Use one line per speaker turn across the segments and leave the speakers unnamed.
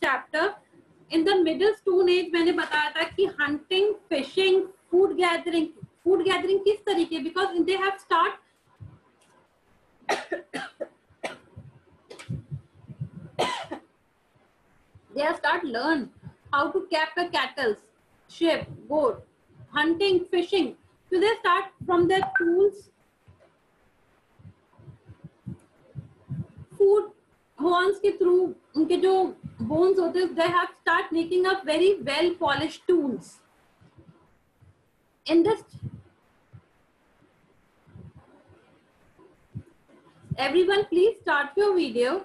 chapter. In the middle stone age मैंने बताया था कि hunting, fishing, food gathering किस तरीके, because they have learn how to capture cattle, sheep, goat, hunting, fishing. So they start from their tools, food horns के through उनके जो bones होते हैं, they have start making up very well polished tools. In this, everyone please start your video.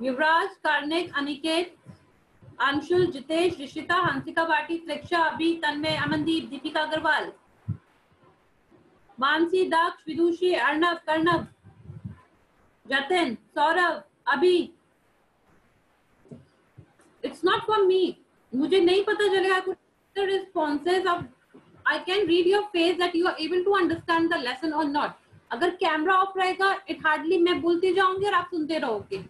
युवराज, कार्निक, अनिकेत, अंशुल, जितेश, ऋषिता, हंसिका बाटी, त्रिक्षा, अभी, तन्मय, अमनदीप, दीपिका अग्रवाल, मानसी, दक्ष, विदुषी, अर्णव, कर्णव, जतिन, सौरभ, अभी. It's not for me. मुझे नहीं पता चलेगा कुछ responses of I can read your face that you are able to understand the lesson or not. अगर camera off रहेगा, it hardly मैं बोलती जाऊंगी और आप सुनते रहोगे.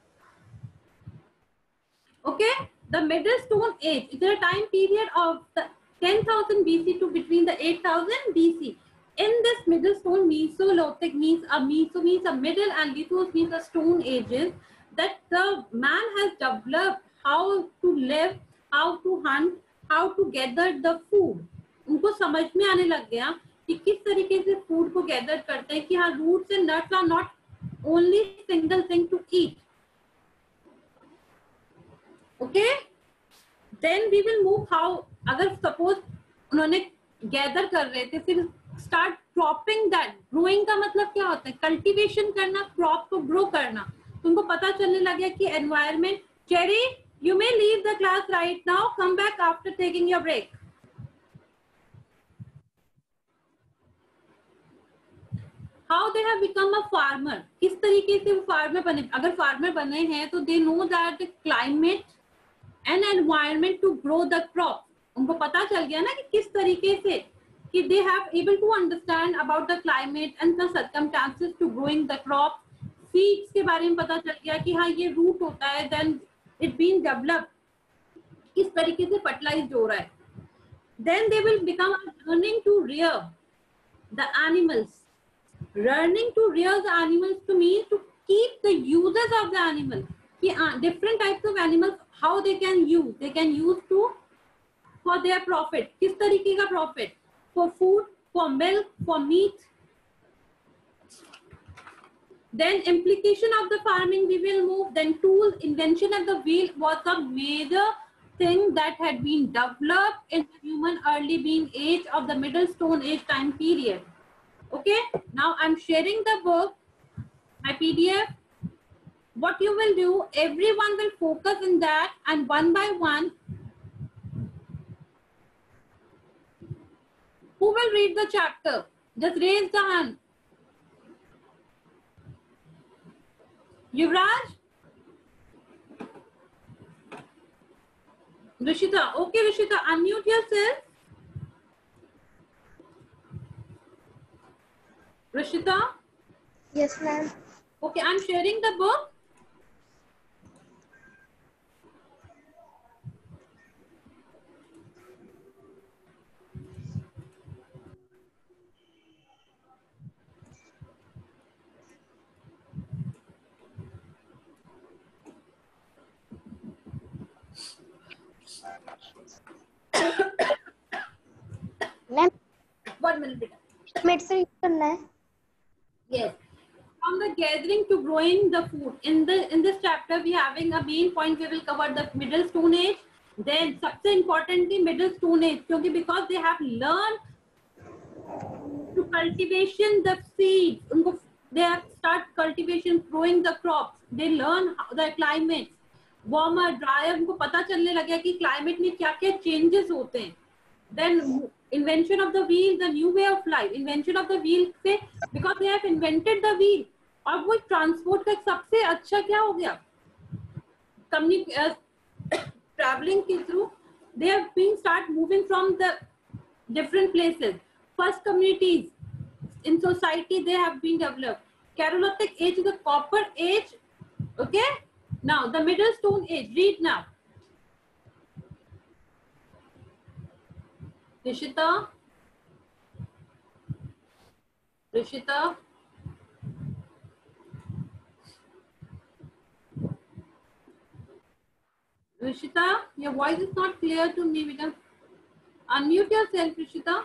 Okay, the middle stone age is a time period of the 10,000 BC to between the 8,000 BC. In this middle stone, Mesolithic means a middle and lithos means a stone ages that the man has developed how to live, how to hunt, how to gather the food. उनको समझ में आने लग गया कि किस तरीके से फूड को गैदर करते हैं, कि हाँ roots and nuts are not only single thing to eat. Okay, then we will move how, अगर suppose उन्होंने गैदर कर रहे थे, फिर start cropping that. growing का मतलब क्या होता है? कल्टीवेशन करना, क्रॉप को ग्रो करना. तुमको पता चलने लग गया कि environment. Cherry, you may leave the class right now, come back after taking your break. How they have become a farmer, किस तरीके से वो फार्मर बने. अगर फार्मर बने हैं तो they know that the climate and environment to grow the crop. उनको पता चल गया ना कि किस तरीके से, कि they have able to understand about the climate and the circumstances to growing the crop. Seeds के बारे में पता चल गया कि हाँ ये root होता है, then it being developed, किस तरीके से fertilized हो रहा है. Then they will become learning to rear the animals. Learning to rear the animals to mean to keep the uses of the animal. Different types of animals, how they can use to for their profit. किस तरीके का profit? For food, for milk, for meat. Then implication of the farming we will move. Then tools, invention of the wheel was a major thing that had been developed in the human early being age of the middle stone age time period. Okay, now I'm sharing the book, my PDF. What you will do, everyone will focus in that, and one by one, who will read the chapter? Just raise the hand. Yuvraj? Rishita. Okay, Rishita, unmute yourself. Rishita?
Yes, ma'am.
Okay, I'm sharing the book.
Ma'am,
1 minute, beta.
मेरे से करना है.
Yes. From the gathering to growing the food. In this chapter, we having a main point. We will cover the middle stone age. Then, सबसे importantly, middle stone age, because they have learned to cultivation the seeds. They have start cultivation, growing the crops. They learn the climate, warmer, drier. उनको पता चलने लगा कि climate में क्या-क्या changes होते हैं. Then invention of the wheel, the new way of life. Invention of the wheel से, because they have invented the wheel. और वो transport का सबसे अच्छा क्या हो गया? Traveling through, they have been start moving from the different places. First communities in society, they have been developed. Charoletic age is the copper age. Okay, Now the middle stone age. Read now. Rishita. Rishita. Rishita, your voice is not clear to me. Beta. Unmute yourself, Rishita,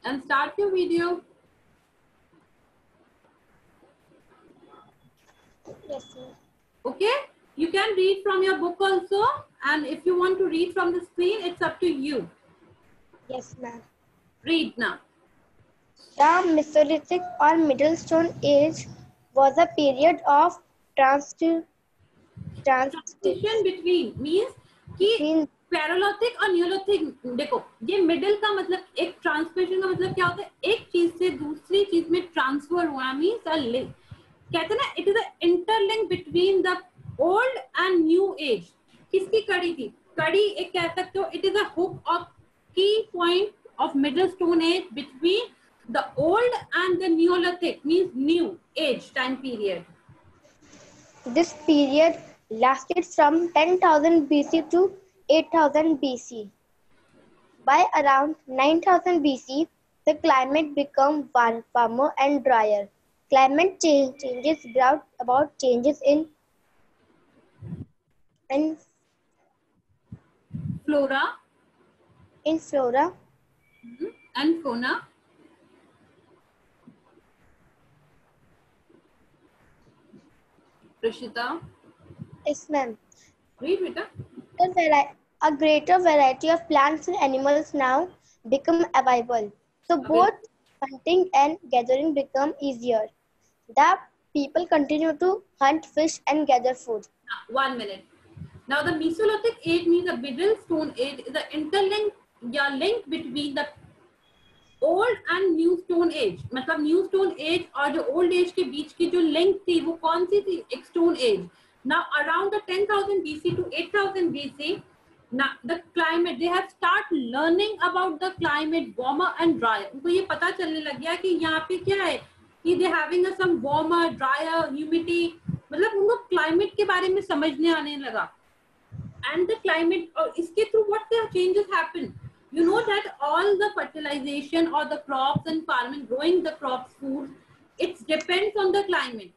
and start your video.
Yes, ma'am.
Okay? You can read from your book also, and if you want to read from the screen, it's up to you.
Yes, ma'am.
Read now.
The Mesolithic or Middle Stone Age was a period of transition
Transition between means कि
between
पैरालिथिक और Neolithic. देखो, ये middle का मतलब एक transmission का मतलब क्या होता है? एक चीज से दूसरी चीज में ट्रांसफर होना मीन्स अ लिंक. कहते हैं ना, it is a interlink between the old and new age. किसकी कड़ी थी? कड़ी एक कह सकते हो. इट इज अ हुक और की point of middle stone age between the old and the Neolithic means new age time period.
this period lasted from 10,000 BC to 8,000 BC. By around 9,000 BC, the climate became warmer and drier. Climate changes brought about changes in
Flora
flora,
and fauna. Rishita,
yes, ma'am.
read beta.
A greater variety of plants and animals now become available. So both hunting and gathering become easier. The people continue to hunt, fish, and gather food.
1 minute. Now the Mesolithic age means the middle stone age is the interlink या link between the old and new stone age. मतलब new stone age और जो old age के बीच की जो link थी वो कौन सी थी? एक stone age. Now around the 10,000 BC to 8,000 BC, now the climate they have start learning about the climate warmer and drier. उनको ये पता चलने लग गया कि यहाँ पे क्या है कि they having a some warmer, drier, humidity. मतलब उनको climate के बारे में समझने आने लगा. And the climate और इसके through what the changes happen. You know that all the fertilization or the crops and farming, growing the crops, food, it depends on the climate.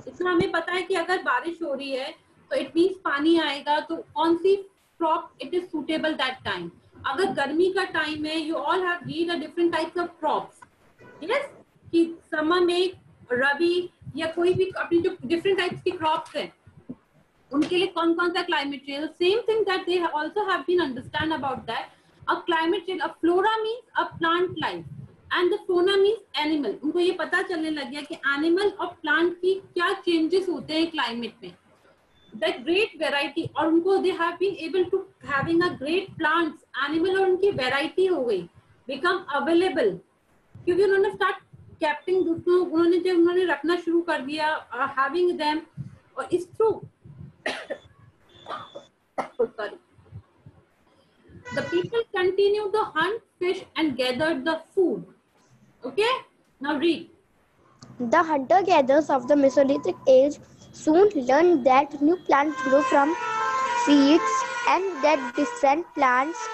इसमें हमें पता है कि अगर बारिश हो रही है तो it means पानी आएगा तो कौन सी crop it is suitable that time. अगर गर्मी का time है, you all have read a different types of crops. Yes, कि summer में रबी या कोई भी अपनी जो different types की crops हैं उनके लिए कौन कौन सा climate change. Same thing that they also have been understand about that. A climate change, a flora means a plant life and the fauna means animal. उनको ये पता चलने लग गया कि एनिमल और प्लांट की क्या चेंजेस होते हैं क्लाइमेट में. द ग्रेट वेराइटी और उनको they have been able to having a great plants animal और उनकी वेराइटी हो गई बिकम अवेलेबल क्योंकि उन्होंने स्टार्ट कैप्टिंग दूसरों उन्होंने जब उन्होंने रखना शुरू कर दिया हैविंग देम और इस through sorry. The people continue to hunt, fish, and gather the food. Okay, now read.
The hunter-gatherers of the Mesolithic age soon learned that new plants grow from seeds and that different plants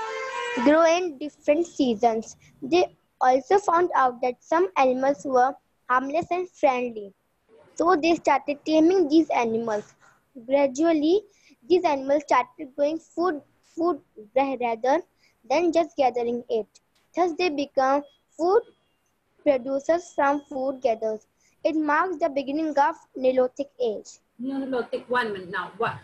grow in different seasons. They also found out that some animals were harmless and friendly. So they started taming these animals. Gradually, these animals started growing food rather than just gathering it. Thus, they become food producers from food gatherers. It marks the beginning of Neolithic age.
Neolithic, 1 minute now. What?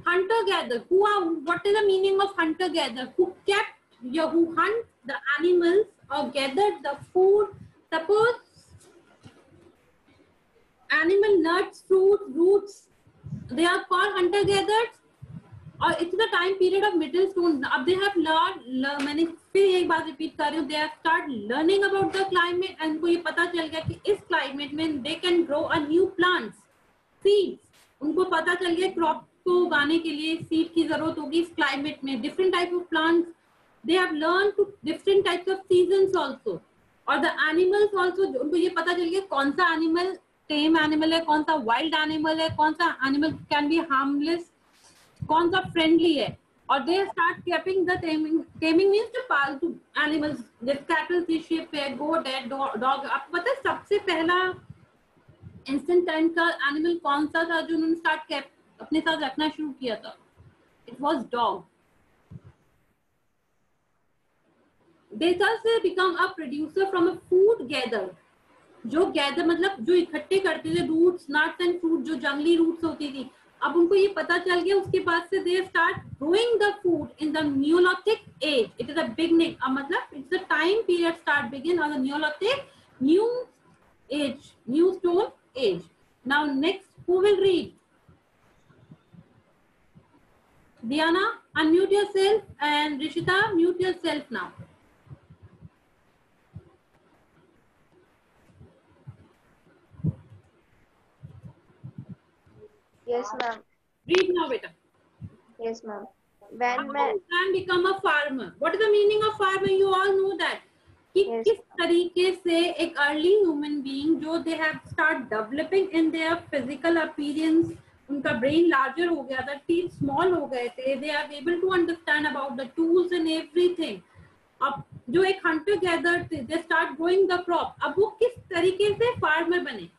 Hunter-gatherer. Who are? What is the meaning of hunter-gatherer? Who kept, who hunt the animals or gathered the food? Suppose animal nuts, fruits, roots. They are called hunter-gatherers. और it's the time period of middle stone. अब दे have learn, मैंने फिर एक बार repeat कर रही हूँ, दे have start learning about the climate and उनको ये पता चल गया कि इस क्लाइमेट में they can grow a new plants, seeds. उनको पता चल गया क्रॉप को उगाने के लिए सीड की जरूरत होगी इस क्लाइमेट में. Different type of plants they have learn to different types of seasons also. और द एनिमल्स ऑल्सो उनको ये पता चल गया कौन सा एनिमल टेम एनिमल है, कौन सा वाइल्ड एनिमल है, कौन सा एनिमल कैन बी हार्मलेस, कौन सा फ्रेंडली है. और they start keeping the taming means जो पालतू एनिमल्स जैसे कैटल थी, शिप है, गोट है, डॉग. आपको पता है सबसे पहला एंशिएंट टाइम का एनिमल कौन सा था जो उन्होंने स्टार्ट अपने साथ रखना शुरू किया था? It was dog. They thus become a producer from a food gather. जो गैदर मतलब जो इकट्ठे करते थे रूट्स, नट्स एंड फ्रूट, जो जंगली रूट्स होती थी, अब उनको ये पता चल गया. उसके बाद से they start growing the food in the Neolithic age. It is a beginning, मतलब it's a time period start begin on the Neolithic new age, new stone age. Now next, who will read? Diana, unmute yourself, and Rishita, mute yourself now.
Yes, ma'am.
Read now, beta.
Yes, ma'am. When man
become a farmer. What is the meaning of farmer? You all know that. कि
Yes.
किस तरीके से एक early human being जो they have start developing in their physical appearance, उनका brain larger हो गया था, टीथ स्मॉल हो गए थे, they are able to understand about the tools and everything. अब जो एक हंटर गैदर थे, they start growing the crop. अब वो किस तरीके से फार्मर बने?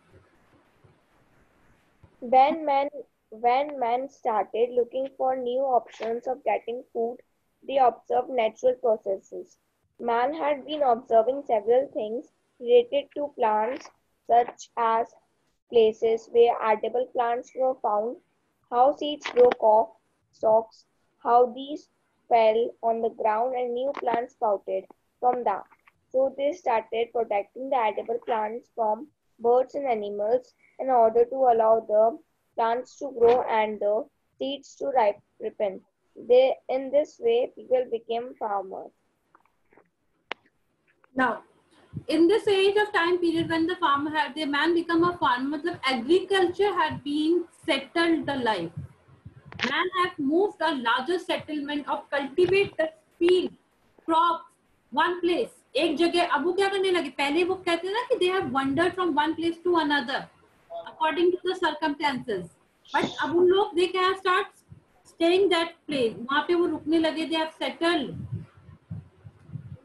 when man started looking for new options of getting food, they observed natural processes. Man had been observing several things related to plants, such as places where edible plants were found, how seeds broke off stalks, how these fell on the ground and new plants sprouted from them. So they started protecting the edible plants from birds and animals in order to allow the plants to grow and the seeds to ripen. In this way, people became farmers.
Now, in this age of time period when the man become a farmer, मतलब agriculture had been settled the life. Man have moved a larger settlement of cultivate the field, crops, one place. एक जगह. अब वो क्या करने लगे? पहले वो कहते हैं ना कि they have wandered from one place to another according to the circumstances. But अब उन लोग they can start staying that place. वहाँ पे वो रुकने लगे. They have settled.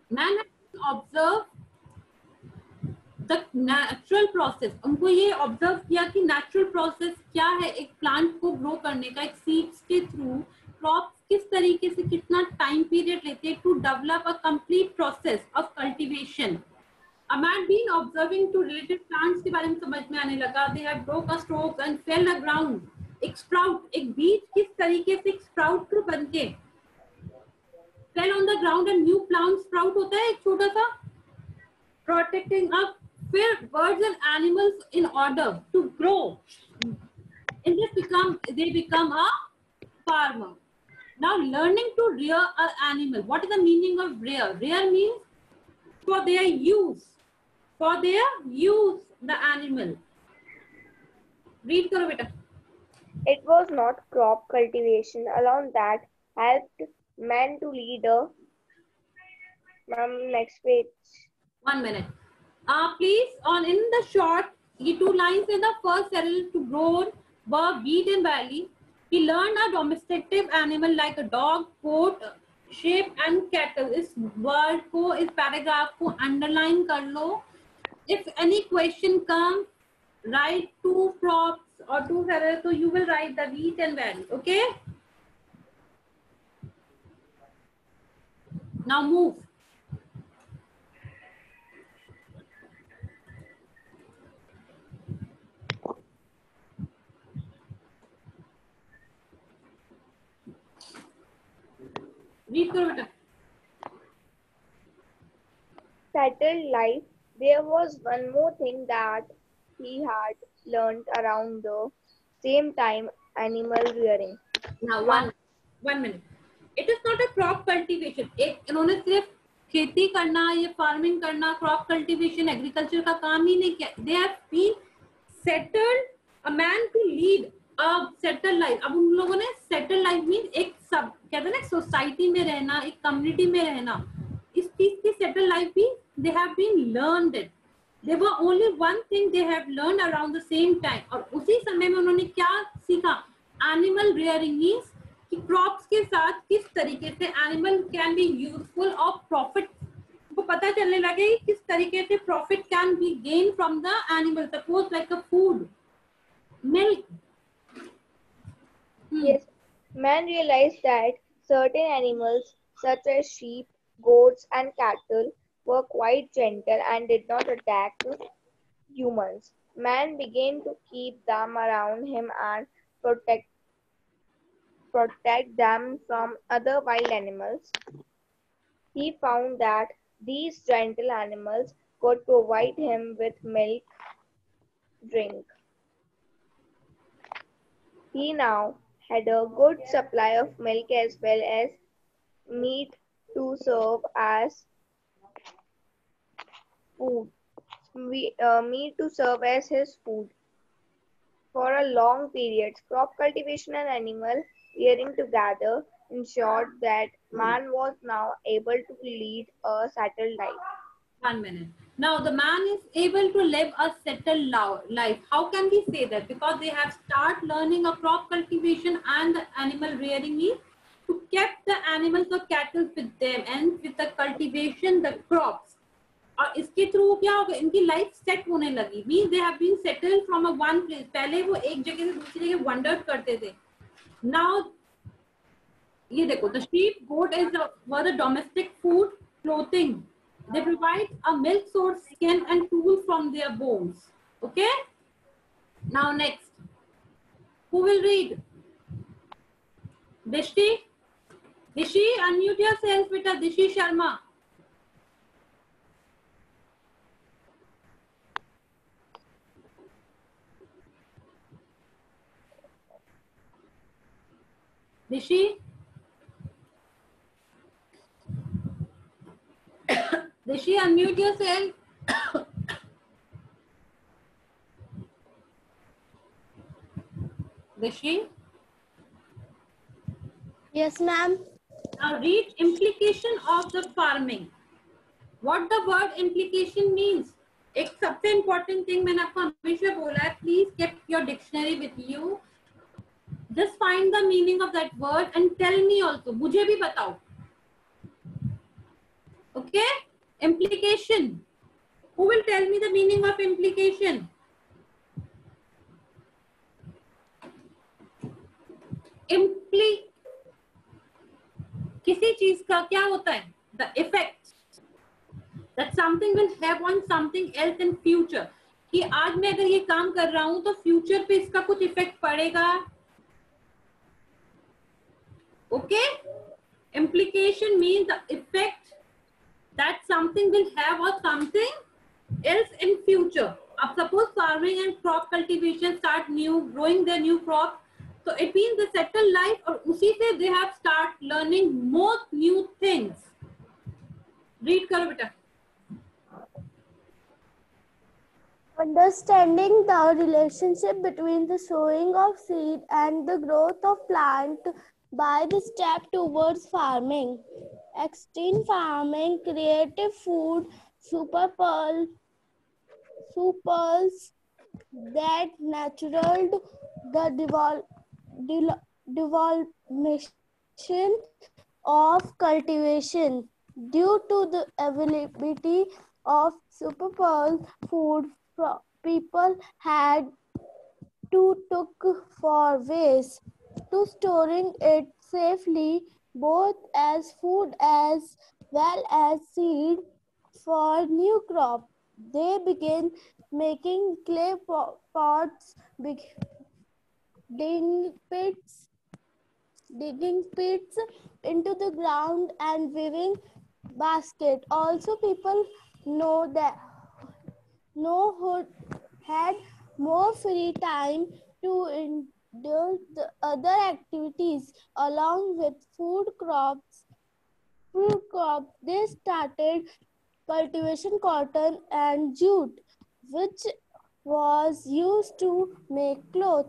Man has observed the natural process. उनको ये ऑब्जर्व किया कि नेचुरल प्रोसेस क्या है एक प्लांट को ग्रो करने का, एक सीड्स के थ्रू क्रॉप्स किस तरीके से कितना टाइम पीरियड लेते हैं to develop a complete process of cultivation. A man been observing to related plants के बारे में समझ में आने लगा. They have broke a stalk and fell the ground. एक स्प्राउट, एक बीज किस तरीके से एक स्प्राउट को बन के fell on the ground and new plant sprout होता है एक छोटा सा, protecting up फिर birds and animals in order to grow. In this they become a farmer. Now learning to rear an animal. What is the meaning of rear? Rear means for their use. For their use, the animal. Read karo beta.
It was not crop cultivation alone that helped man to lead a... Ma'am, next page. 1 minute.
Please, in the short, ये 2 lines in the first settled to grow were wheat and barley. He learned a domesticated animal like a dog, goat, sheep and cattle. इस word को, इस paragraph को underline कर लो. If any question comes, write 2 crops or 2 feathers, so you will write the wheat and barley. Okay? Now move. Read karo beta.
Settled life. There was one more thing that he had learned around the same time: animal rearing.
Now one minute. It is not a crop cultivation. एक इन्होंने सिर्फ खेती करना, ये farming करना, crop cultivation, agriculture का काम ही नहीं किया. They have been settled a man to lead a settled life. अब उन लोगों ने settled life means एक सब कहते हैं ना सोसाइटी में रहना, एक कम्युनिटी में रहना. इस चीज की settled life भी they have been learned it. There were only one thing they have learned around the same time. और उसी समय में उन्होंने क्या सीखा? Animal rearing means कि crops के साथ किस तरीके से animal can be useful of profit. को पता चलने लगे किस तरीके से profit can be gained from the animal. Suppose like a food, milk.
Yes, man realized that certain animals, such as sheep, goats, and cattle, were quite gentle and did not attack humans. Man began to keep them around him and protect them from other wild animals. He found that these gentle animals could provide him with milk, drink. He now had a good supply of milk as well as meat to serve as food. Meat to serve as his food for a long period. Crop cultivation and animal rearing together ensured that man was now able to lead a settled life.
1 minute. Now the man is able to live a settled life. How can we say that? Because they have start learning a crop cultivation and the animal rearing is to keep the animals or cattle with them, and with the cultivation the crops. और इसके through क्या होगा? इनकी life set होने लगी. Means they have been settled from a one place. पहले वो एक जगह से दूसरी जगह वंडर करते थे. नाउ ये देखो, the sheep goat is were the domestic food, clothing. They provide a milk source, skin, and tools from their bones. Okay. Now next, who will read? Dishti. Dishi, unmute yourself, beta. Dishi Sharma. Dishi. Dishi, unmute yourself. Dishi.
Yes, ma'am.
Now read implication of the farming. What the word implication means? एक सबसे important thing मैंने आपको हमेशा बोला है, please keep your dictionary with you. Just find the meaning of that word and tell me also. मुझे भी बताओ. Okay? Implication. Who will tell me the meaning of implication? किसी चीज का क्या होता है? The effect that something will have on something else in future. कि आज मैं अगर ये काम कर रहा हूं तो फ्यूचर पे इसका कुछ इफेक्ट पड़ेगा. Okay? Implication means the effect that something will have on something else in future. अब suppose farming and crop cultivation start growing their new crop, so it means they settle life, और उसी से they have start learning more new things. Read करो बेटा.
Understanding the relationship between the sowing of seed and the growth of plant by the step towards farming. Extreme farming, creative food, superpulse that natural the devolution of cultivation due to the availability of superpulse food. People had to look for ways to storing it safely, both as food as well as seed for new crop. They began making clay pots, digging pits into the ground and weaving basket. Also, people who had more free time to indulge the other activities along with food crops. They started cultivation cotton and jute, which was used to make clothes.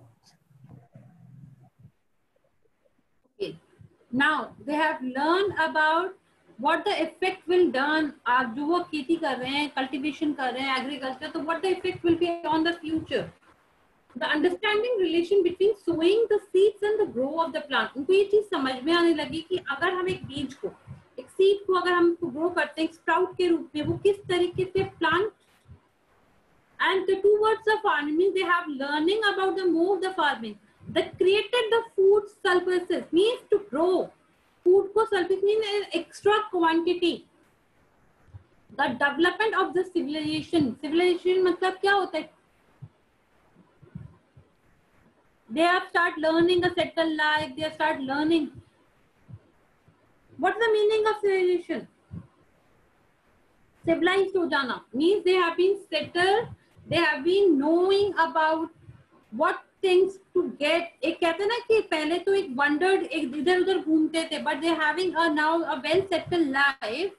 Okay. Now they have learned about what the effect will done, आप जो वो खेती कर रहे हैं, cultivation कर रहे हैं, agriculture, तो what the effect will be on the future. The understanding relation between sowing the seeds and the grow of the plant. उनको ये चीज समझ में आने लगी कि अगर हम एक बीज को, एक सीड को अगर हम ग्रो करते हैं स्प्राउट के रूप में, वो किस तरीके से plant, and the towards the farming they have learning about the more the farming that created the food surpluses, means to grow food को surplus means an extra quantity. The development of the civilization, civilization मतलब क्या होता है, they have start learning a settled life, they have start learning. What's the meaning of civilization? Civilized हो जाना means they have been settled, they have been knowing about what things to get. एक कहते हैं ना कि पहले तो एक wandered, एक इधर उधर घूमते थे, but they having a now a well settled life,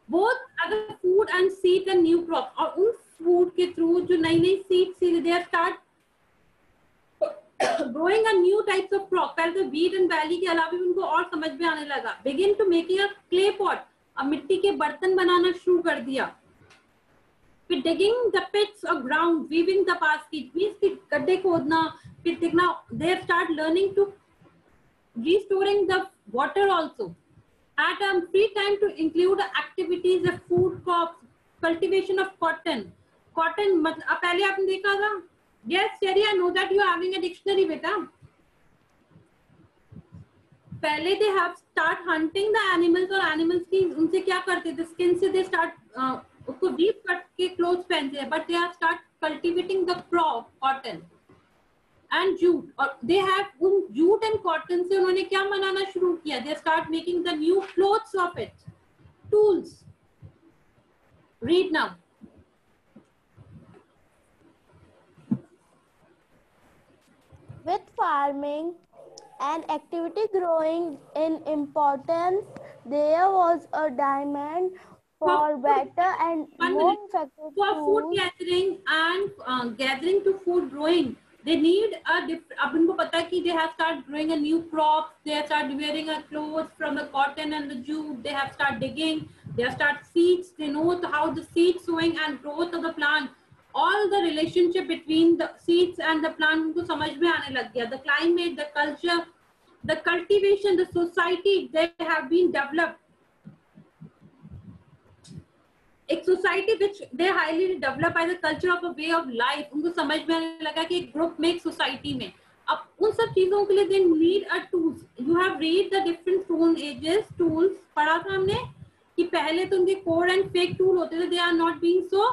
both other food and seed and new crops. और उन फूड के थ्रू जो नई नई seeds they start growing a new types of crop. पहले तो वीट एंड बैली के अलावा भी उनको और समझ में आने लगा. Begin to making a clay pot, अब मिट्टी के बर्तन बनाना शुरू कर दिया. फिर digging the pits of ground, weaving the basket, means कि गड्ढे खोदना, फिर देखना. They start learning to restoring the water also. At free time to include activities of food crops, cultivation of cotton. Cotton मतलब पहले आपने देखा था. Yes, Cherry, I know that you are having a dictionary, बेटा. पहले they have start hunting the animals, और animals की उनसे क्या करते थे, skin से they start उसको weave करके clothes पहनते हैं, but they have start cultivating the crop cotton and jute. और they have उन jute and cotton से उन्होंने क्या बनाना शुरू किया, they start making the new clothes of it, tools. Read now.
With farming and activity growing in importance, there was a demand for better and more effective
for food
tools.
gathering and gathering to food growing. They need a अब इनको पता है कि they have start growing a new crop, they have start wearing a clothes from the cotton and the jute, they have start digging, they have start seeds, they know how the seed sowing and growth of the plant, all the relationship between the seeds and the plant उनको समझ में आने लग गया. The climate, the culture, the cultivation, the society, they have been developed. एक society which they highly develop by the culture of a way of life. उनको समझ में आने लगा कि एक ग्रुप में, एक सोसाइटी में, अब उन सब चीजों के लिए they need a tools. You have read the different stone ages tools. पढ़ा था हमने कि पहले तो उनके कोर एंड फेक टूल होते थे, they are not being so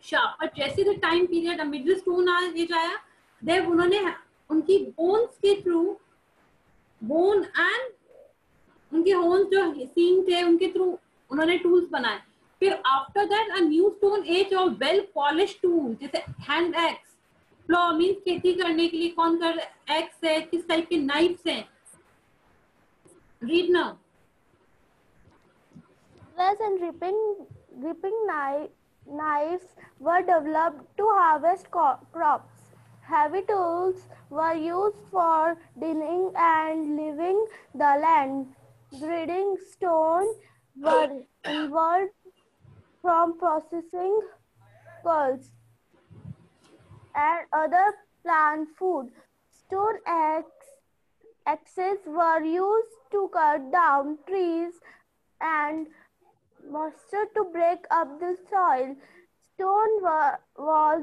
sharp. But जैसे the time period middle stone age आया, दे उन्होंने उनकी बोन्स के थ्रू, बोन एंड उनके होन्स जो सीन थे उनके थ्रू उन्होंने टूल्स बनाए. फिर after that a new stone as of well polish tool, जैसे हैंड एक्स, प्लो मींस खेती करने के लिए कौन कर एक्स है, किस टाइप के नाइफ्स हैं. Read now.
Press and reaping knives were developed to harvest crops. Heavy tools were used for digging and leaving the land. Grinding stone were involved from processing pulse and other plant food. Stone axes were used to cut down trees and mortar to break up the soil. Stone was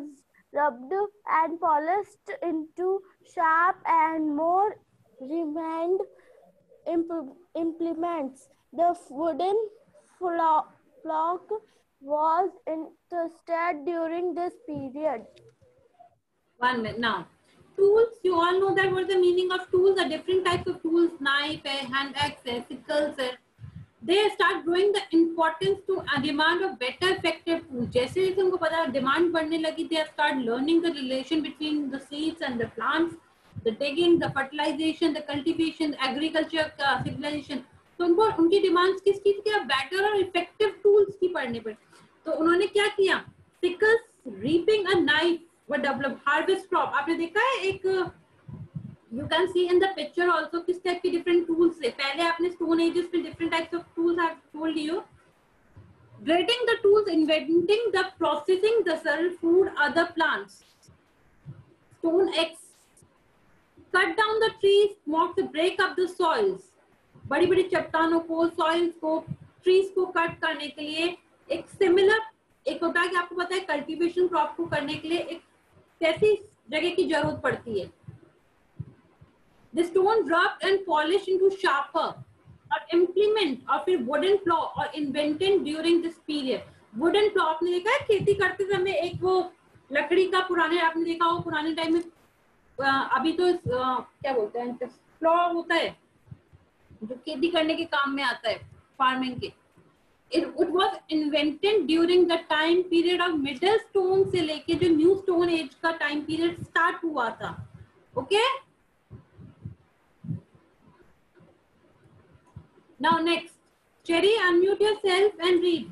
rubbed and polished into sharp and more refined implements. The wooden flock was introduced during this period.
1 minute now. Tools, you all know that what the meaning of tools are. Different types of tools, knife, hand axe, sickles. They start growing the importance to a demand of better effective tools. जैसे जैसे उनको पता demand बढ़ने लगी, they start learning the relation between the seeds and the plants, the digging, the fertilization, the cultivation, agriculture का civilization. तो उनको उनकी डिमांड्स किस चीज की, बेटर और इफेक्टिव टूल्स की पढ़ने पर. तो उन्होंने क्या किया, sicles, reaping a knife were develop, harvest crop. आपने देखा है एक You can see in the picture also किस टाइप के different tools से. पहले आपने stone ages में different types of tools have told you. Grading the tools, inventing the processing the cell food, other plants. Stone X. Cut down the trees, mock to break up the soils. बड़ी बड़ी चट्टानों को, soils को, trees को cut करने के लिए एक similar एक होता है कि आपको पता है cultivation crop को करने के लिए एक कैसी जगह की जरूरत पड़ती है. The stone rubbed and polished into sharper or implement or फिर wooden plow or invented during this period. Wooden plow आपने देखा है खेती करते समय एक वो लकड़ी का पुराने आपने देखा हो पुराने टाइम में अभी तो क्या बोलते हैं प्लॉ होता है जो खेती करने के काम में आता है फार्मिंग के. It was invented during the time period of middle stone से लेके जो न्यू स्टोन एज का टाइम पीरियड स्टार्ट हुआ था. Okay Now next, Cherry, unmute yourself and read.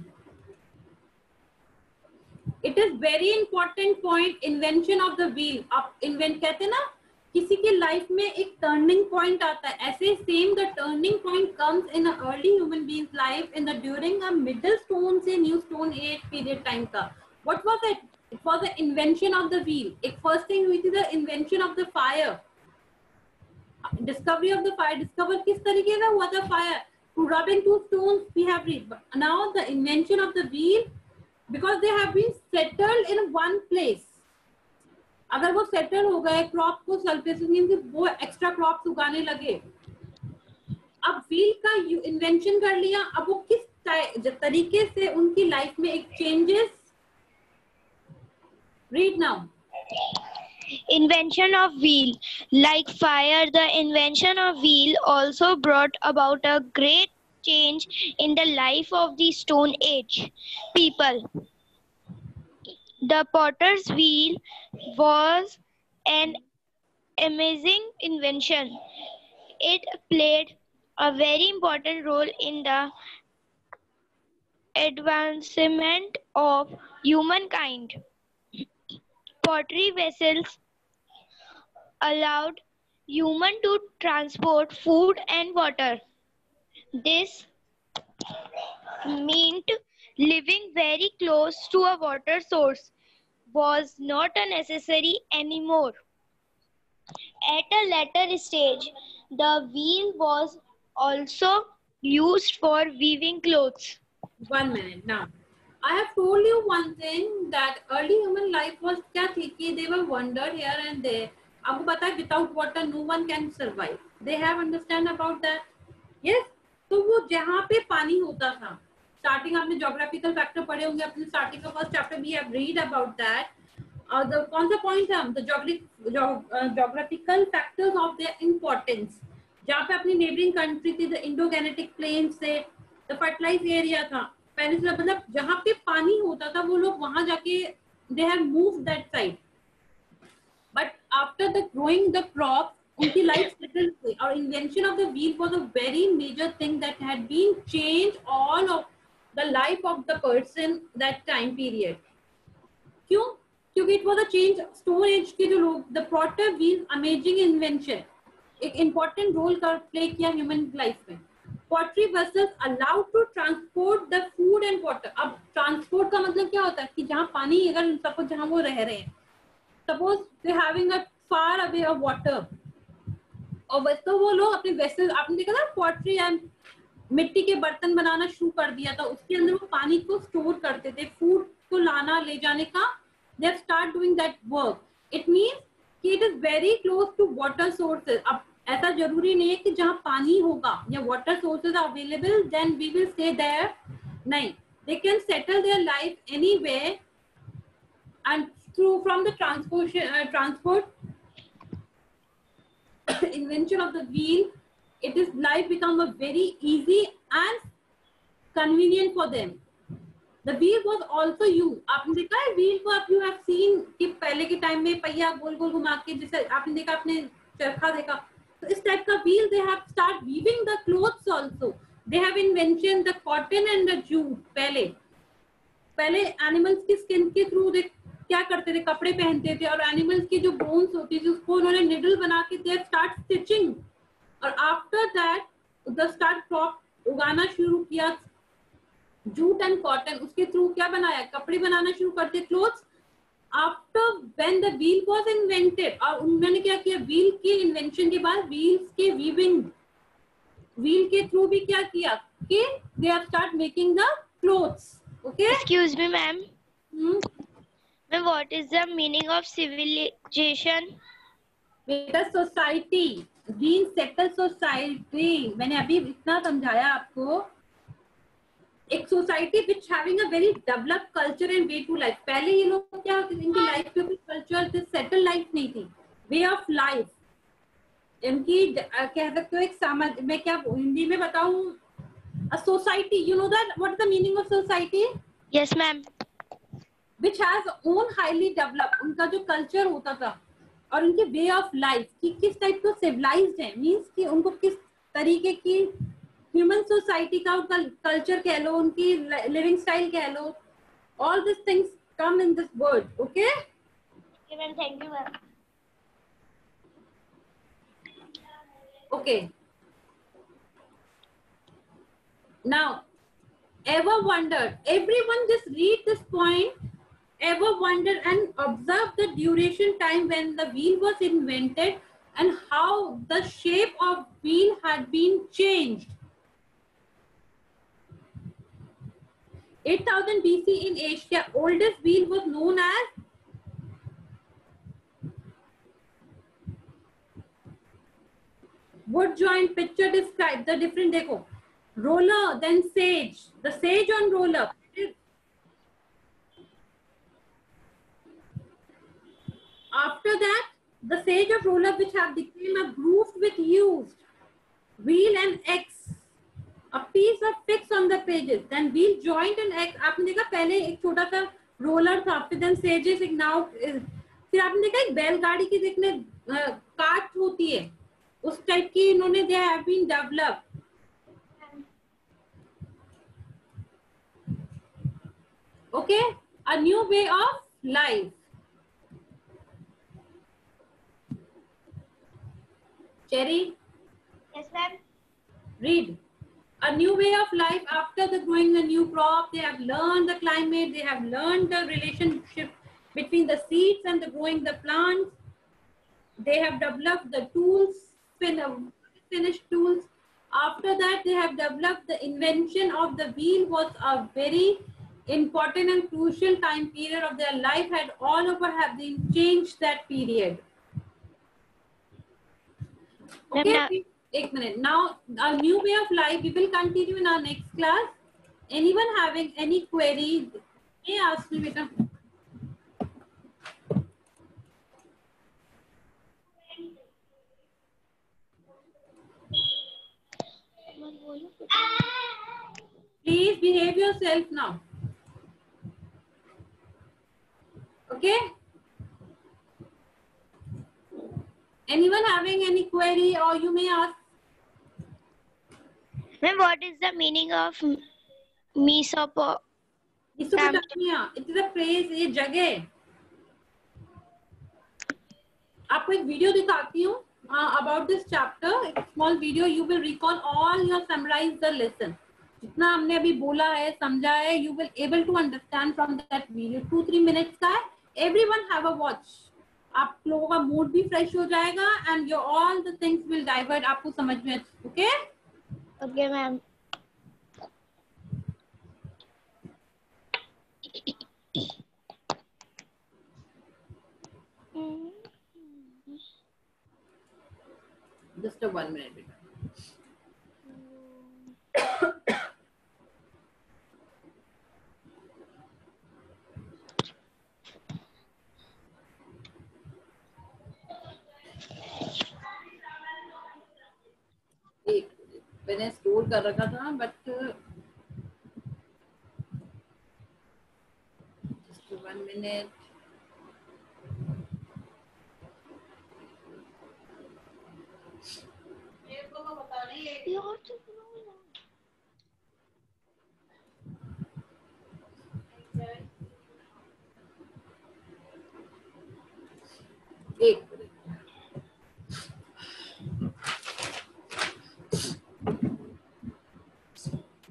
It is very important point, invention of the wheel. आप invent कहते हैं ना किसी के लाइफ में एक turning point आता है. ऐसे same the turning point comes in a early human being's life in the during a middle stone से new stone age period time का. What was it? It was the invention of the wheel. एक first thing हुई थी the invention of the fire. Discovery of the fire. Discover किस तरीके से हुआ था fire? To rubbing two stones we have read. But now the invention of the wheel because they have been settled in one place. अगर वो settle हो गए crop को सरफेस में वो एक्स्ट्रा क्रॉप्स उगाने लगे. अब व्हील का इन्वेंशन कर लिया. अब वो किस तरीके से उनकी लाइफ में एक changes. Read now.
Invention of wheel. Like fire, the invention of wheel also brought about a great change in the life of the Stone Age people. The potter's wheel was an amazing invention. It played a very important role in the advancement of humankind. Pottery vessels allowed humans to transport food and water. This meant living very close to a water source was not a necessary anymore. At a later stage, the wheel was also used for weaving clothes.
1 minute now. I have told you one thing that early human life was क्या थी कि they were wandered here and there. आपको पता है without water no one can survive. They have understand about that. Yes. तो वो जहाँ पे पानी होता था स्टार्टिंग आपने जोग्राफिकल फैक्टर पढ़े होंगे अपने स्टार्टिंग का first chapter we have read about that. और कौन सा पॉइंट था the geographical factors of their importance. जहाँ पे अपनी नेबरिंग कंट्री थी द इंडोगेनेटिक प्लेन से द फर्टिलाइज एरिया था पहले से मतलब जहाँ पे पानी होता था वो लोग वहां जाके they have moved that side. But after the growing the crop उनकी लाइफ सेटल हुई और invention of the wheel was a very major thing that had been change all of the life of the person that time period. क्यों? क्योंकि it was a change stone age के जो लोग the potter wheel amazing invention एक important role कर play किया human life में. Pottery vessels allowed to transport the food and water. अब ट्रांसपोर्ट का मतलब क्या होता है कि जहाँ पानी अगर सपोज जहाँ वो रह रहे हैं suppose they having a far away of water और बस तो वो लोग अपने वेसल आपने देखा ना पॉटरी एंड मिट्टी के बर्तन बनाना शुरू कर दिया था उसके अंदर वो पानी को स्टोर करते थे फूड को लाना ले जाने का. They have start doing that work. It means कि it is very close to water sources. अब ऐसा जरूरी नहीं है कि जहाँ पानी होगा या water sources available then we will stay there. नहीं, they can settle there life anywhere and through from the transport invention of the wheel it is life become a very easy and convenient for them. The wheel was also used. आपने देखा है wheel को आप you have seen कि पहले के time में पहिया गोल गोल घुमा के जैसे आपने देखा आपने चरखा देखा तो इस टाइप का wheel they have start weaving the clothes also. They have invention the cotton and the jute. पहले animals की skin के through they क्या करते थे, कपड़े पहनते थे और एनिमल्स की जो बोन्स होती थी उसको उन्होंने निडल बना के दे स्टार्ट स्टिचिंग, और after that the start crop उगाना शुरू किया, जूट एंड कॉटन, उसके थ्रू क्या बनाया, कपड़े बनाना शुरू करते, clothes. After when the wheel was invented, और उन्होंने क्या किया, व्हील के इन्वेंशन के बाद व्हील्स के वीविंग, व्हील के थ्रू भी क्या किया कि they are start making the clothes. Okay,
Excuse me, ma'am. Ma'am, what is the meaning of civilization?
बेटा सोसाइटी, ग्रीन सेटल सोसाइटी, मैंने अभी इतना समझाया आपको। एक society which having a very developed culture and way to life. पहले ये लोग क्या, इनकी लाइफ पे कोई कल्चर, सेटल लाइफ नहीं थी, वे ऑफ लाइफ इनकी, कह सकते हो एक समाज, मैं क्या हिंदी में बताऊं, a society, you know that what is the meaning of society,
Yes, ma'am.
Which has own highly developed, उनका जो कल्चर होता था और उनकी वे ऑफ लाइफ कि किस टाइप का सिविलाइज्ड है, मींस कि उनको किस तरीके की ह्यूमन सोसाइटी का उनका कल्चर कह लो, उनकी लिविंग स्टाइल कह लो, all this things come in this word. Okay
Okay, ma'am. Thank you, ma'am.
Okay, now ever wondered, everyone just read this point, ever wondered and observe the duration time when the wheel was invented and how the shape of wheel had been changed. 8000 BC in Asia, oldest wheel was known as wood joint. Picture describe the different, देखो, roller, then sage, the sage on roller. After that, the sage of roller which have become a grooved with used wheel and X, a piece of fix on the pages, then wheel joint and X. आपने देखा पहले एक छोटा सा roller था, फिर then sages, एक नाव, फिर आपने देखा एक बैलगाड़ी की देखने काट होती है, उस टाइप की इन्होंने they have been developed. Okay, a new way of life. Cherry,
Yes, ma'am.
read. A new way of life after the growing the new crop. They have learned the climate. They have learned the relationship between the seeds and the growing the plants. They have developed the tools, finished tools. After that, they have developed the invention of the wheel was a very important and crucial time period of their life, had all over have been changed that period. Okay, एक minute. Now, a new way of life, we will continue in our next class. Anyone having any query, may ask me, beta. Please behave yourself now. Okay? Anyone having any query, or you may ask?
Ma'am, what is the meaning of Mesopotamia?
Mesopotamia. It is a phrase, ये जगह है. आपको एक video दिखाती हूँ about this chapter. A small video. You will recall all your summarize the lesson. जितना हमने अभी बोला है, समझा है, you will able to understand from that video. 2-3 minutes का है. Everyone have a watch. आप लोगों का मूड भी फ्रेश हो जाएगा and your all the things will divert. आपको समझ में, okay?
Okay, ma'am.
Just a 1 minute. एक मैंने स्टोर कर रखा था बट just 1 minute. एक मिनट,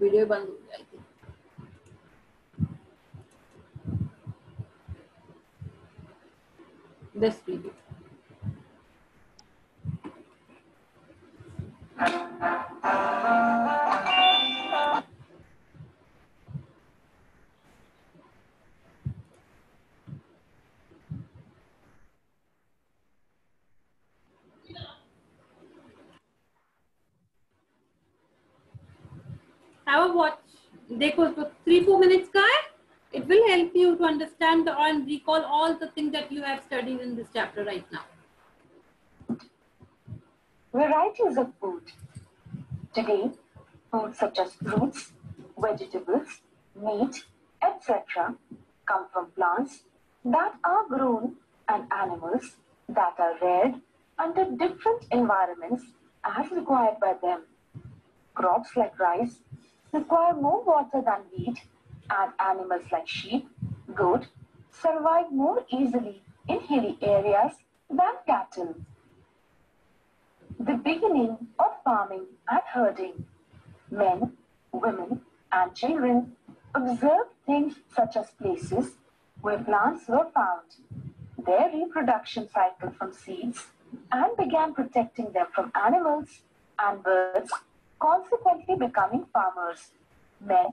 वीडियो बंद हो जाएगी। This video have a watch, देखो तो 3-4 minutes का है. It will help you to understand and recall all the things that you have studied in this chapter right now.
Varieties of food. Today, foods such as fruits, vegetables, meat, etc. come from plants that are grown and animals that are reared under different environments as required by them. Crops like rice require more water than wheat, and animals like sheep, goat survive more easily in hilly areas than cattle. The beginning of farming and herding. Men, women, and children observed things such as places where plants were found, their reproduction cycle from seeds, and began protecting them from animals and birds, consequently becoming farmers. Men,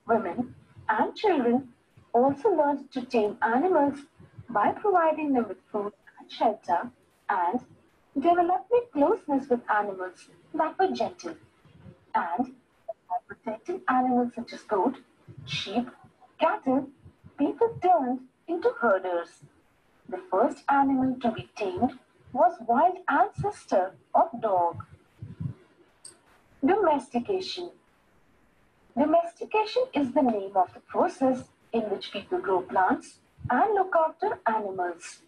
women, and children also learned to tame animals by providing them with food and shelter, and developing closeness with animals that were gentle, and by protecting animals such as goat, sheep, cattle, people turned into herders. The first animal to be tamed was wild ancestor of dog. Domestication. Domestication is the name of the process in which people grow plants and look after animals.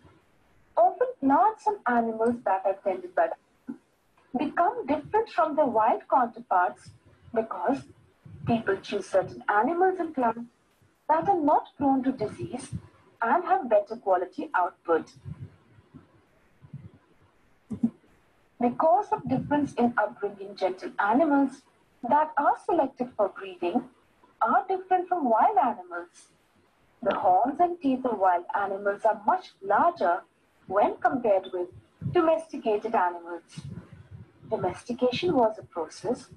Often plants and animals that are tended by them become different from their wild counterparts because people choose certain animals and plants that are not prone to disease and have better quality output. Because of difference in upbringing, gentle animals that are selected for breeding are different from wild animals. The horns and teeth of wild animals are much larger when compared with domesticated animals. Domestication was a process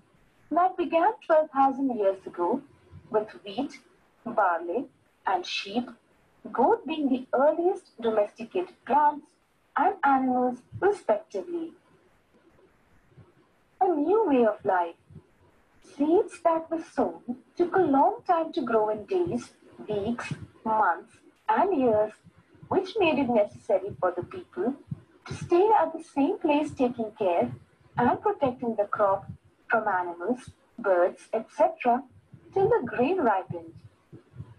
that began 12,000 years ago with wheat, barley, and sheep, goat being the earliest domesticated plants and animals respectively. A new way of life. Seeds that were sown took a long time to grow in days, weeks, months, and years, which made it necessary for the people to stay at the same place taking care and protecting the crop from animals, birds, etc. till the grain ripened.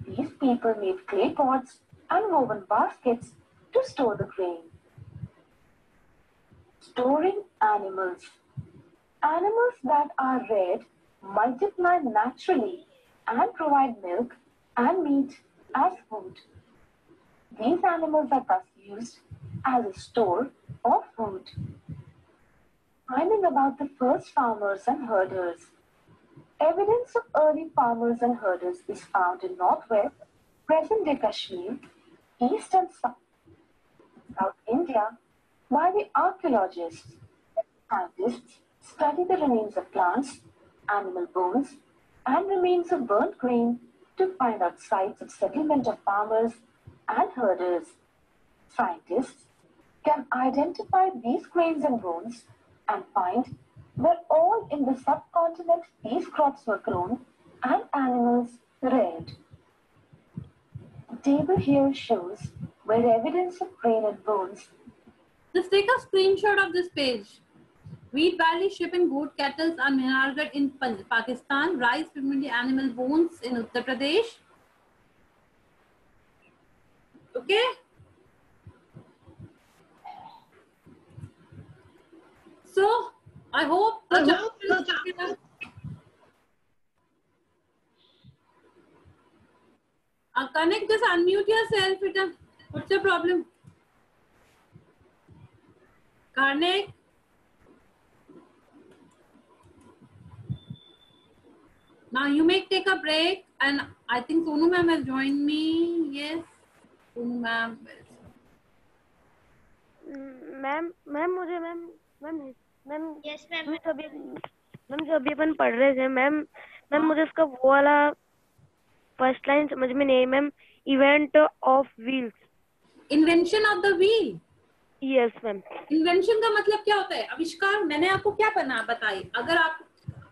These people made clay pots and woven baskets to store the grain. Storing animals. Animals that are reared multiply naturally and provide milk and meat as food. These animals are thus used as a store of food. Finding about the first farmers and herders. Evidence of early farmers and herders is found in northwest, present-day Kashmir, east and South India by the archaeologists. Scientists study the remains of plants, animal bones, and remains of burnt grain to find out sites of settlement of farmers and herders. Scientists can identify these grains and bones and find where all in the subcontinent these crops were grown and animals reared. The table here shows where evidence of grain and bones.
Just take a screenshot of this page. Wheat, barley, sheep, and goat cattle are Mehrgarh in Pakistan. Rice, primarily animal bones in Uttar Pradesh. Okay. So I hope the chapter is clear. Connect, just unmute yourself. What's the problem? Karnik? Now you may take a break, and I think Sonu ma'am has joined me. Yes, Sonu ma'am.
Ma'am मुझे ma'am
Yes, ma'am.
जो अभी अपन पढ़ रहे थे ma'am मुझे उसका वो वाला फर्स्ट लाइन समझ में नहीं आई ma'am. Event of wheels.
Invention of the wheel.
Yes ma'am.
Invention का मतलब क्या होता है? आविष्कार. मैंने आपको क्या बताइए. अगर आप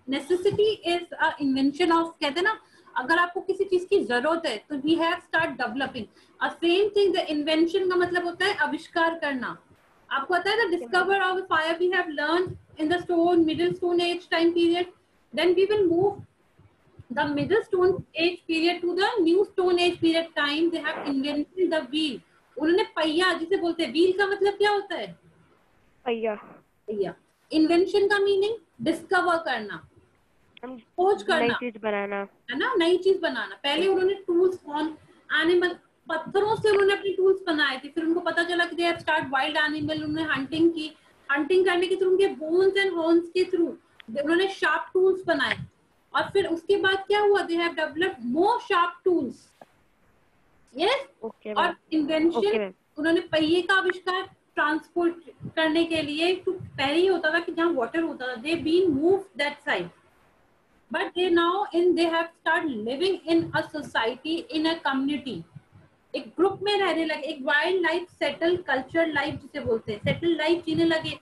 necessity is a invention of, कहते हैं ना, अगर आपको किसी चीज की जरूरत है तो we have start developing a same thing. The invention का मतलब होता है आविष्कार करना. आपको पता है the discover of fire we have learn in the stone middle stone age time period. Then we will move the middle stone age period to the new stone age period time. They have invented the wheel. उन्होंने पहिया, जिसे बोलते हैं wheel का मतलब क्या होता है? पहिया. इन्वेंशन का मीनिंग डिस्कवर करना, खोज करना,
नई चीज बनाना,
है ना, नई चीज बनाना. पहले उन्होंने टूल्स ऑन एनिमल, पत्थरों से उन्होंने अपने टूल्स बनाए थे. फिर उनको पता चला कि दे हैव स्टार्ट वाइल्ड एनिमल. उन्होंने हंटिंग की. हंटिंग करने के थ्रू, उनके बोन्स एंड हॉर्न्स के थ्रू उन्होंने शार्प टूल्स बनाए. और फिर उसके बाद क्या हुआ? They have developed more sharp tools. Yes. और इन्वेंशन, उन्होंने पहिए का आविष्कार ट्रांसपोर्ट करने के लिए. तो पहले ही होता था कि जहाँ वाटर होता था, they been move that side, but they now they have start living in a society, in a community. एक ग्रुप में रहने लगे, एक wild life, settle culture life जिसे बोलते हैं, सेटल लाइफ जीने लगे.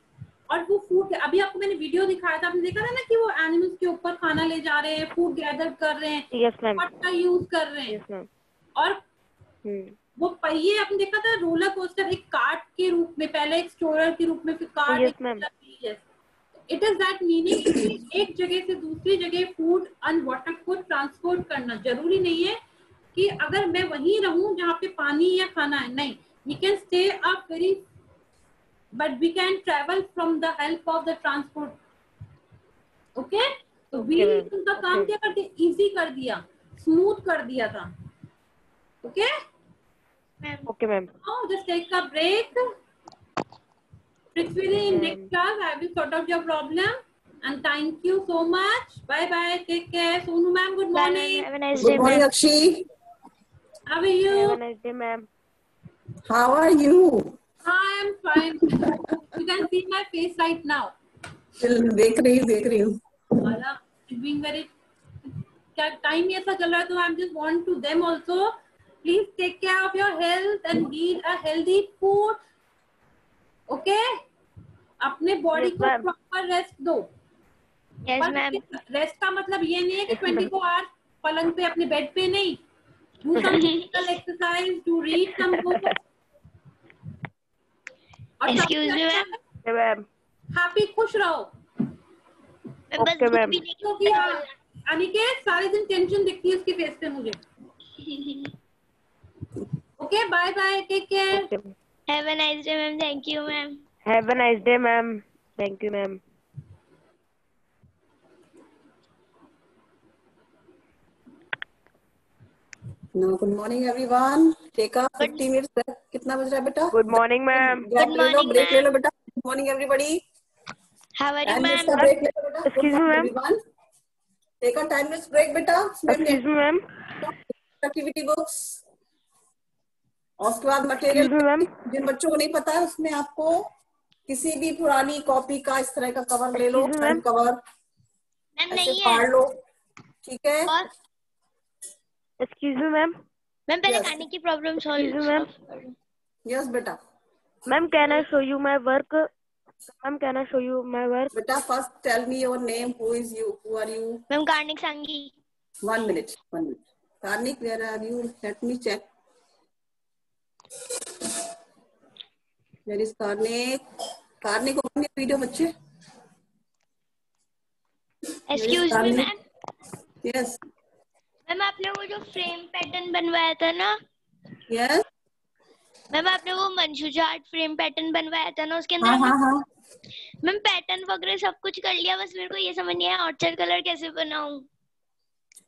और वो फूड, अभी आपको मैंने वीडियो दिखाया था, आपने देखा था ना कि वो एनिमल्स के ऊपर खाना ले जा रहे हैं, फूड गैदर कर रहे हैं, पट्टा यूज कर रहे हैं. और वो पहिए आपने देखा था, रोलर कोस्टर, एक कार्ट के रूप में, पहले एक स्टोरर के रूप में, फिर cart. It is that meaning एक जगह से दूसरी जगह फूड एंड वाटर को ट्रांसपोर्ट करना. जरूरी नहीं है कि अगर मैं वहीं रहूं जहाँ पे पानी या खाना है. नहीं, we can stay up very, but we can travel from the help of the transport. Okay. तो व्हील उनका काम क्या करते? इजी कर दिया, स्मूथ कर दिया था. Okay.
Okay, ma'am.
Now just take a break. Prithvi, in next class I will sort out your problem. And thank you so much. Bye bye. Take care. Sonu ma'am, good morning.
Have a nice day,
Good morning,
ma'am.
Akshi.
How are you?
Have a nice day, ma'am.
How are you?
I am fine. You can see my face right now.
देख रही हूँ.
Wala, being very. क्या time ऐसा चल रहा है, तो I just want to them also. Please take care of your health and eat a healthy food. Okay? अपने बॉडी को प्रॉपर रेस्ट दो.
Yes, ma'am.
रेस्ट का मतलब ये नहीं है कि 24 आवर्स पलंग पे, अपने बेड पे नहीं. Do some physical exercise, do read some books.
Excuse me, ma'am.
Ma'am.
Happy, खुश रहो.
Okay, ma'am.
क्योंकि अनिकेत सारे दिन टेंशन दिखती है उसके फेस पे मुझे. Okay, bye bye. Take care.
Okay.
Have a nice day, ma'am. Thank you, ma'am.
Have a nice day, ma'am. Thank you, ma'am.
No, good morning, everyone. Take a 50 minutes break. कितना बज रहा है बेटा?
Good morning, ma'am.
Gap ले लो, break ले लो बेटा. Good morning, everybody.
How are you,
10 minutes
ma'am?
का break ले लो बेटा.
Excuse me, ma'am.
Everyone. Take a 10 minutes break बेटा.
Excuse me, ma'am.
Activity books. और उसके बाद मटेरियल, जिन बच्चों को नहीं पता है उसमें आपको किसी भी पुरानी कॉपी का इस तरह का कवर ले लो, फ्रंट कवर ऐसे फाड़ लो. ठीक है.
Excuse me, ma'am.
मैम पहले खाने की प्रॉब्लम सॉल्व.
ma'am.
Yes बेटा.
Ma'am, can I show you my work? Ma'am, can I show you my work?
बेटा, first tell me your name. Who is you? Who are you?
Ma'am Karnik सांगी.
1 minute. Karnik, where are you? Let me check. Where is Karnik? Karnik, open your video, बच्चे.
Excuse me, ma'am.
Yes.
Ma'am आपने वो जो frame pattern बनवाया था ना.
Yes.
Ma'am आपने वो मंशूजा आर्ट फ्रेम पैटर्न बनवाया था ना, उसके अंदर.
हाँ.
मैम पैटर्न वगैरह सब कुछ कर लिया, बस मेरे को ये समझ नहीं आया आउटसाइड कलर कैसे बनाऊं.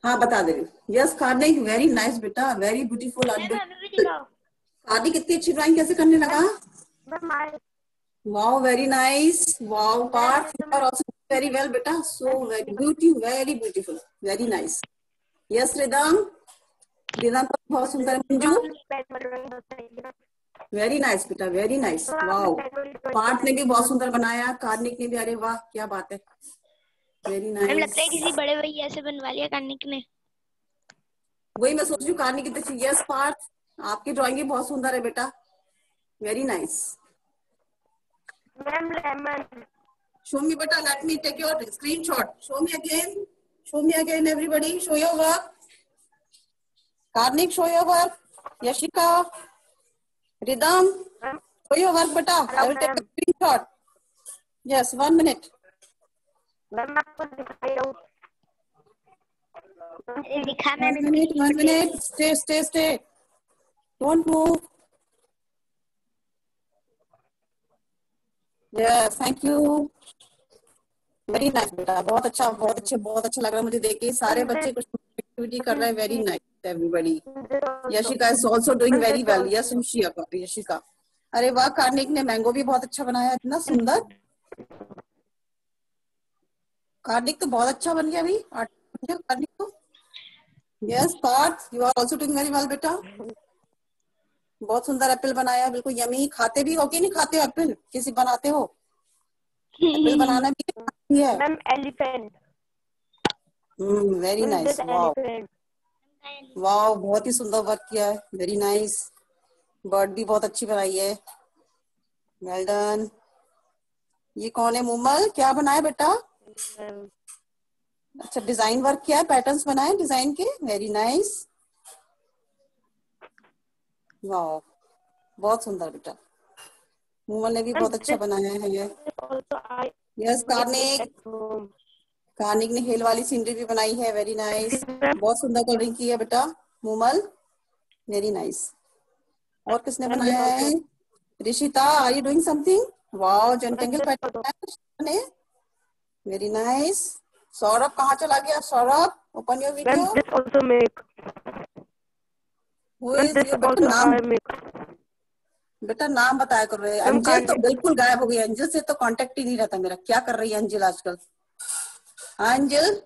हाँ, बता दे रही हूँ. Yes, Karnik, very nice बेटा, very beautiful.
मैम हमें भी दिखाओ.
कार्निक कितनी अच्छी ड्राइंग कैसे करने लगा? Wow, very nice. Wow, Parth, you are also very well, beta. So very beautiful, very nice. Yes, Ridham. Reena तो बहुत सुंदर है। मंजू, वेरी नाइस बेटा, वेरी नाइस। वाओ, पार्थ ने भी बहुत सुंदर बनाया, कार्निक ने भी, अरे वाह क्या बात है, वेरी नाइस।
लगता है किसी बड़े भैया से बनवा लिया कार्निक ने।
वही मैं सोच रही हूँ, कार्निक कितनी अच्छी। यस पार्थ, आपकी ड्राइंग भी बहुत सुंदर है बेटा, very nice.
Ma'am lemon.
Show me beta, let me take your screenshot. Show me again everybody, show your work. Karnik, show your work. Yashika, Ridham, show your work beta. I will take a screenshot. Yes, 1 minute.
Ma'am आपको दिखाया
दिखा
1 minute. Stay. Don't move. Yes, thank you. Very nice बेटा, बहुत अच्छा लग रहा है मुझे देख के। सारे बच्चे कुछ एक्टिविटी कर रहे हैं, very nice everybody. Yashika is also doing very well. Yes Yashika, अरे वाह, कार्निक ने मैंगो भी बहुत अच्छा बनाया, इतना सुंदर। कार्निक तो बहुत अच्छा बन गया अभी कार्निक तो। Yes Parth, you are also doing very well बेटा, बहुत सुंदर एप्पल बनाया, बिल्कुल यमी। खाते भी हो कि नहीं खाते हो एप्पल, किसी बनाते हो? एप्पल बनाना भी है।
Ma'am elephant.
Very nice, wow wow, बहुत ही सुंदर वर्क किया है, वेरी नाइस। बर्ड भी बहुत अच्छी बनाई है, वेल डन। ये कौन है मुमल, क्या बनाया बेटा? अच्छा, डिजाइन वर्क किया है, पैटर्न्स बनाए डिजाइन के, वेरी नाइस, वाओ बहुत सुंदर बेटा। मुमल ने भी बहुत अच्छा बनाया है। यस कार्निक ने हेल वाली सीनरी भी बनाई है, वेरी नाइस, बहुत सुंदर कलरिंग की है बेटा मुमल, वेरी नाइस। और किसने बनाया है? Rishita, are you doing something? Wow, zentangle pattern, very nice. Saurabh कहाँ चला गया? Saurabh, open your video. बेटा नाम बताया कर रहे हैं। अंजल तो बिल्कुल गायब हो गई, अंजल से तो कांटेक्ट ही नहीं रहता मेरा। क्या कर रही है अंजल आजकल? Anjal,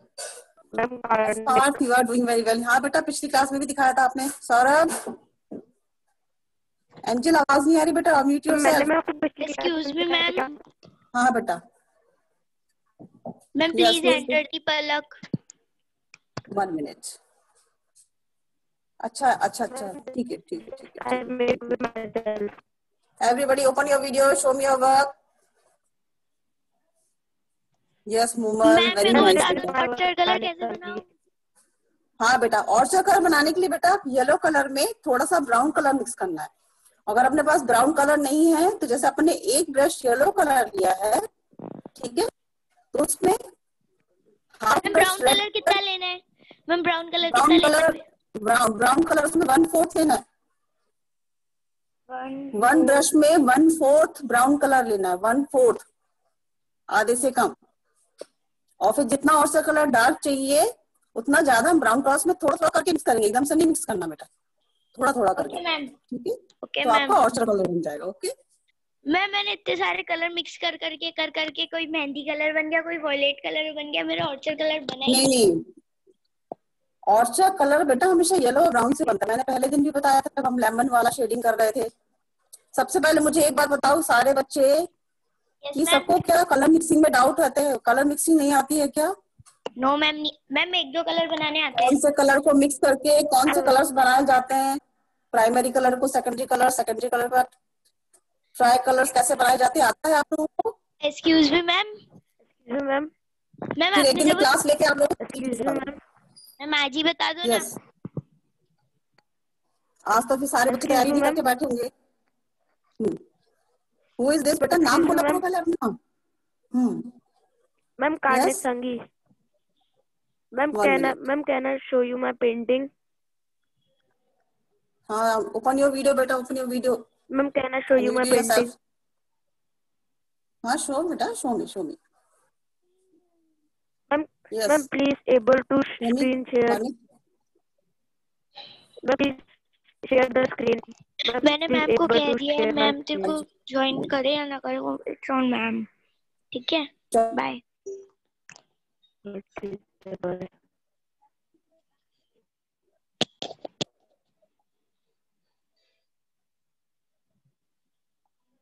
you are doing very well. हाँ बेटा, पिछली क्लास में भी दिखाया था आपने। सौरभ, एंजल आवाज नहीं आ रही बेटा, mute yourself.
Excuse me ma'am.
हाँ बेटा,
ma'am please enter the Palak.
1 minute. अच्छा, ठीक है। Everybody open your video, show me your work. Yes Mumal, very nice बेटा।
ऑर्चर्ड कलर कैसे बनाऊं?
हाँ बेटा, ऑर्चर्ड कलर बनाने के लिए बेटा येलो कलर में थोड़ा सा ब्राउन कलर मिक्स करना है। अगर अपने पास ब्राउन कलर नहीं है तो जैसे अपने एक ब्रश येलो कलर लिया है, ठीक है, तो उसमें हाफ ब्रश
कलर कितना लेना है? मैम ब्राउन कलर उसमें 1/4 लेना है। 1 ब्रश में 1/4 ब्राउन कलर लेना है, 1/4, आधे से कम। और फिर जितना और सा कलर डार्क चाहिए उतना ज्यादा हम ब्राउन कलर में थोड़ा करके मिक्स करेंगे, एकदम से नहीं मिक्स करना बेटा, थोड़ा करके, ठीक है। तो आपका ऑर्चर्ड कलर बन जाएगा। ओके मैम, मैंने इतने सारे कलर मिक्स कर करके कोई मेहंदी कलर बन गया, कोई वॉयलेट कलर बन गया, मेरा ऑर्चर्ड कलर बना ही
नहीं। ऑर्चर्ड कलर बेटा हमेशा येलो और ब्राउन से बनता है। मैंने पहले दिन भी बताया था जब हम लेमन वाला शेडिंग कर रहे थे। सबसे पहले मुझे एक बात बताओ सारे बच्चे, कि सबको क्या कलर मिक्सिंग में डाउट रहते हैं? कलर मिक्सिंग नहीं आती है क्या?
नो मैम, मैम 1-2 कलर बनाने आते हैं।
कौन से कलर को मिक्स करके कौन से कलर्स बनाए जाते हैं? प्राइमरी कलर को सेकेंडरी कलर पर ट्राई कलर्स कैसे बनाए जाते हैं, आता है आप लोगों को?
Excuse me ma'am.
मैम
फिर एक दिन क्लास लेके आप लोग
मैम आज ही बता दो ना।
आज तो फिर सारे बच्चे तैयारी नहीं करके बैठे होंगे। Who is this बेटा? नाम बोला करो पहले अपना।
Ma'am Karnik Sangi. Ma'am can I show you my painting?
हाँ, ओपन योर वीडियो बेटा, open your video.
Ma'am can I show you my painting?
हाँ शो बेटा, show me.
Ma'am please able to screen share. Ma'am please share the screen.
मैंने ma'am को कह दिया है, ma'am तेरे को ज्वाइन करे या ना करे वो इट्स ऑन मैम। ठीक है, बाय।
ठीक है, bye.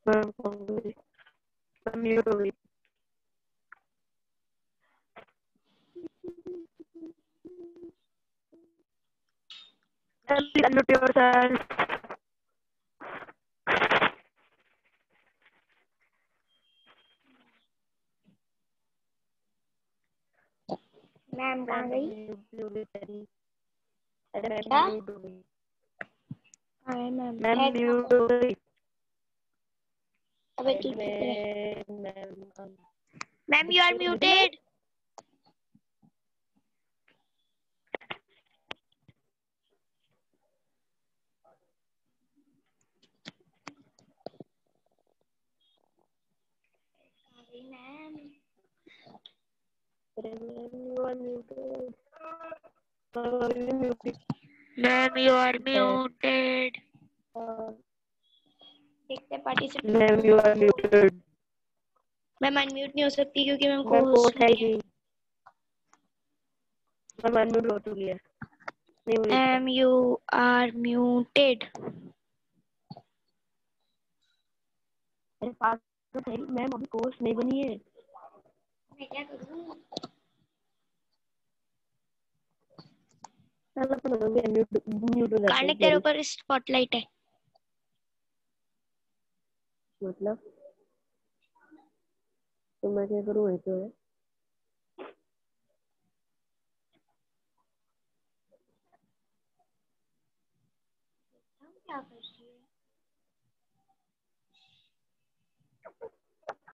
मैम कौन गई? मैम म्यूट हो गई। Ma'am please unmute yourself.
Ma'am कहाँ गई?
मैम
क्या?
म्यूट हो गई।
हाँ मैम।
मैम म्यूट हो गई।
अबे तू चुप रह।
Ma'am
ma'am you are muted. Ma'am ma'am you are muted. देखते participate.
Ma'am you are muted.
Ma'am unmute नहीं हो सकती क्योंकि मैम को
मैम
होस्ट
पोस्ट है
नहीं है।
जी। मैम अनम्यूट हो चुकी है। नहीं हुई।
Ma'am you are muted.
अरे पास तो सही मैम, अभी कोर्स नहीं बनी है।
मैं क्या करूँ?
चल अपन लोग म्यूट म्यूट हो जाते
कार्निक
हैं
तेरे
सॉरी।
ऊपर स्पॉटलाइट है।
मतलब तो मैं क्या करूँ, वही तो है।
क्या कर रही है?